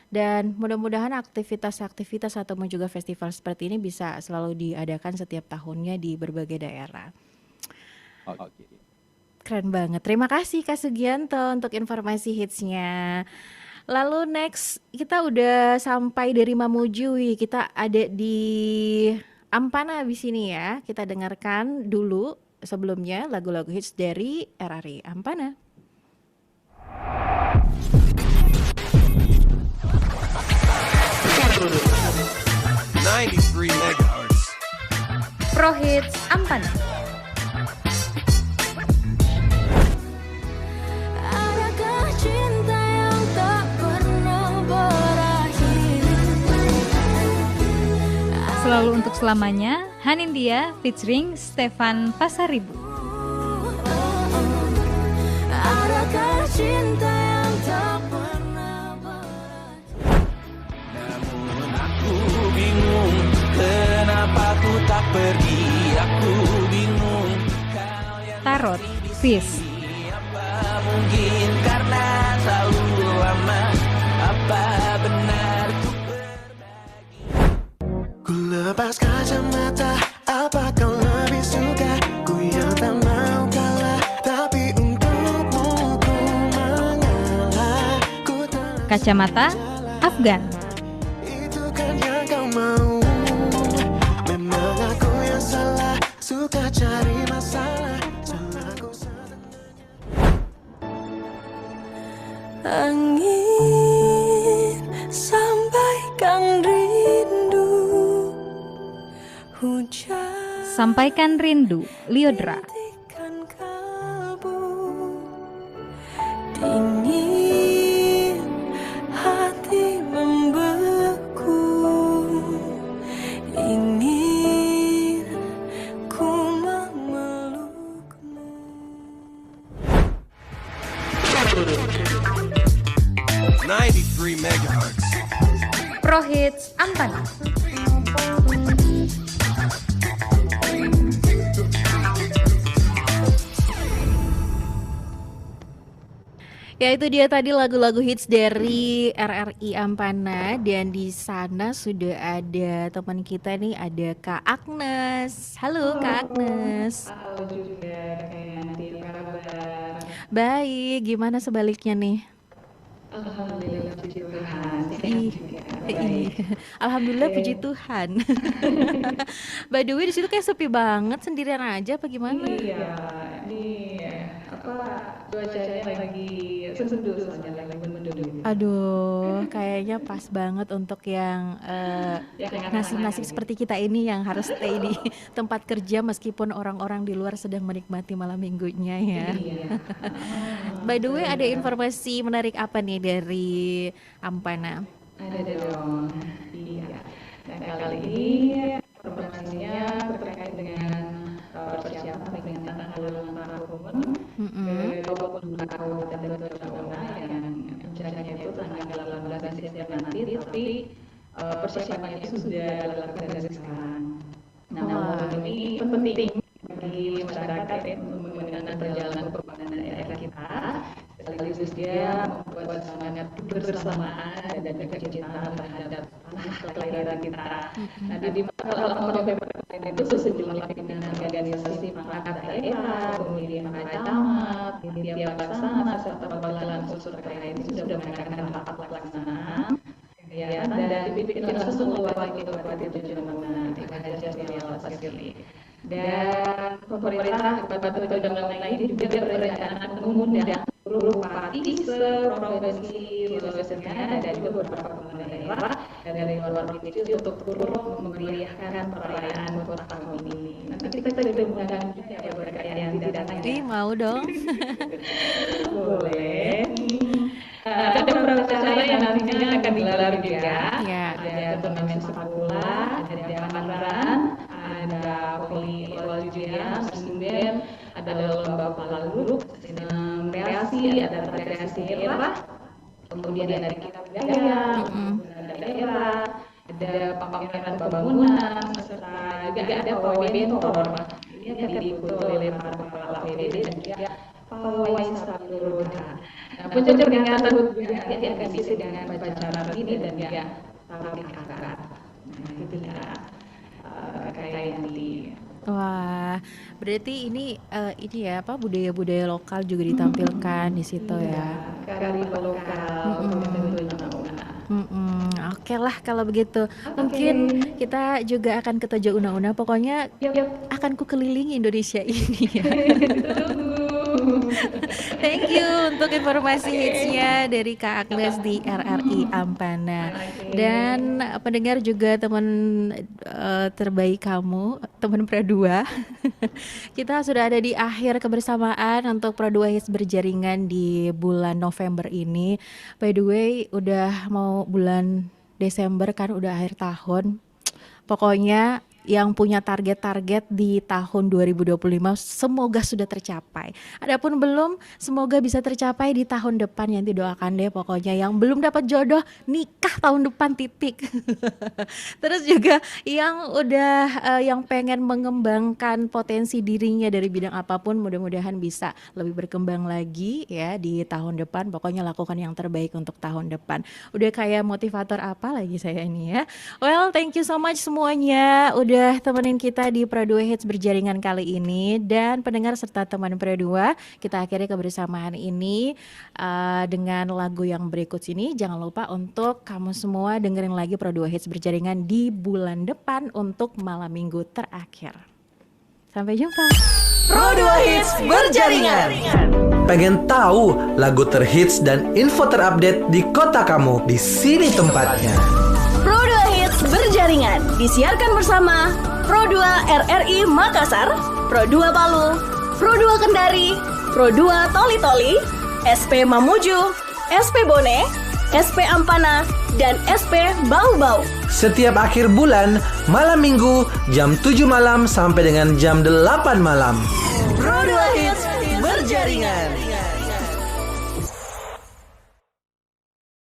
Speaker 4: Dan mudah-mudahan aktivitas-aktivitas ataupun juga festival seperti ini bisa selalu diadakan setiap tahunnya di berbagai daerah.
Speaker 7: Oke.
Speaker 4: Keren banget. Terima kasih Kak Sugianto untuk informasi hitsnya. Lalu next kita udah sampai dari Mamuju. Kita ada di Ampana di sini ya. Kita dengarkan dulu sebelumnya lagu-lagu hits dari RRI Ampana.
Speaker 12: Pro Hits Ampana.
Speaker 2: Adakah cinta yang tak pernah berakhir?
Speaker 5: Selalu untuk selamanya, Hanindia featuring Stefan Pasaribu.
Speaker 2: Adakah cinta yang tak pernah berakhir?
Speaker 9: Namun aku bingung, kenapa ku tak pergi? Aku bingung.
Speaker 5: Tarot, Fish.
Speaker 9: Mungkin karena terlalu lama. Apa benar ku berbagi? Ku lepas kacamata. Apa kau lebih suka? Ku yang tak mau kalah, tapi untukmu ku mengalah.
Speaker 5: Kacamata, Afgan.
Speaker 9: Itu kan yang kau mau. Memang aku yang salah, suka cari masalah. Salahku
Speaker 2: Angin sampaikan rindu, hujan
Speaker 5: Sampaikan rindu, Liodra.
Speaker 2: kalbu, dingin hati membeku, ingin ku memelukmu.
Speaker 9: 93 megahertz.
Speaker 12: Pro Hits Ampana.
Speaker 4: Ya itu dia tadi lagu-lagu hits dari RRI Ampana dan di sana sudah ada teman kita nih, ada Kak Agnes. Halo Kak Agnes.
Speaker 8: Halo juga Kak Yanti, apa kabar?
Speaker 4: Baik, gimana sebaliknya nih?
Speaker 8: Alhamdulillah puji Tuhan.
Speaker 4: Alhamdulillah puji Tuhan. By the way di situ kayak sepi banget, sendirian aja apa gimana?
Speaker 8: Iya, ini cuacanya lagi sendu soalnya lagi mendung.
Speaker 4: Aduh, kayaknya pas banget untuk yang nasib-nasib seperti kita ini yang harus stay di tempat kerja meskipun orang-orang di luar sedang menikmati malam minggunya ya. By the way, ada informasi menarik apa nih dari Ampana?
Speaker 8: Ada dong. Iya. Nah kali ini informasinya terkait dengan persiapan peringatan Hari Ulang Tahun ke-22 Kabupaten Toraja yang rencananya itu tanggal 18 Desember nanti, tapi persiapannya itu sudah dilakukan dari sekarang. Nah, momen ini penting bagi masyarakat untuk mengenang perjalanan pembangunan daerah kita, sekaligus dia membuat semangat kebersamaan dan kecintaan terhadap tanah kelahiran kita. Nah, di tanggal 8 November itu sejumlah pimpinan organisasi perangkat daerah, kemudian camat, tiap pelaksana serta perwakilan unsur terkait itu sudah mengadakan rapat pelaksanaan kegiatan dan dipimpin langsung oleh Wakil Bupati Tujuan Bangunan Hajar Sirial Pasiri. Dan pemerintah Kabupaten Tujuan Bangunan ini juga berencana mengundang seluruh bupati se-provinsi Sulawesi Tenggara dan juga beberapa kepala daerah dari luar provinsi untuk turut memeriahkan perayaan Kota tahun ini. Nanti kita juga mengundang juga ya mereka yang tidak datang.
Speaker 4: Mau dong.
Speaker 8: Boleh. Ada beberapa acara yang nantinya akan digelar juga. Ada turnamen sepak bola, ada pangkaran, ada voli julia, kemudian ada lomba pala guru, senam kreasi, prestasi, ada tarian daerah, kemudian ada kita budaya, daerah, ada pameran pembangunan, serta juga ada pawai bentor. Ini akan diikuti oleh para kepala PBD dan juga pawai sapi roda. Nah, puncak peringatan HUT nanti akan diisi dengan upacara ini dan juga tari akad. Nah, itu ya kayak nanti.
Speaker 4: Wah, berarti ini ya apa budaya-budaya lokal juga ditampilkan di situ ya.
Speaker 8: Kearifan lokal,
Speaker 4: Oke lah kalau begitu. Mungkin kita juga akan ke Tojo Una-Una. Pokoknya akan ku kelilingi Indonesia ini ya. Thank you untuk informasi hitsnya dari Kak Agnes di RRI Ampana. Dan pendengar juga teman terbaik kamu, teman Pro2. Kita sudah ada di akhir kebersamaan untuk Pro2 Hits berjaringan di bulan November ini. By the way, udah mau bulan Desember kan, udah akhir tahun. Pokoknya yang punya target-target di tahun 2025 semoga sudah tercapai. Adapun belum, semoga bisa tercapai di tahun depan. Yanti doakan deh pokoknya. Yang belum dapat jodoh, nikah tahun depan titik. Terus juga yang udah yang pengen mengembangkan potensi dirinya dari bidang apapun, mudah-mudahan bisa lebih berkembang lagi ya di tahun depan. Pokoknya lakukan yang terbaik untuk tahun depan. Udah kayak motivator apa lagi saya ini ya. Well, thank you so much semuanya udah temenin kita di Pro2 Hits berjaringan kali ini. Dan pendengar serta teman Pro2, kita akhiri kebersamaan ini dengan lagu yang berikut ini. Jangan lupa untuk kamu semua dengerin lagi Pro2 Hits berjaringan di bulan depan untuk malam minggu terakhir. Sampai jumpa.
Speaker 3: Pro2 Hits berjaringan. Pengen tahu lagu terhits dan info terupdate di kota kamu? Di sini tempatnya.
Speaker 11: Pro2 Hits berjaringan disiarkan bersama Pro2 RRI Makassar, Pro2 Palu, Pro2 Kendari, Pro2 Toli-Toli, SP Mamuju, SP Bone, SP Ampana, dan SP Bau-Bau.
Speaker 3: Setiap akhir bulan, malam minggu, jam 7 malam sampai dengan jam 8 malam.
Speaker 11: Pro2 Hits berjaringan.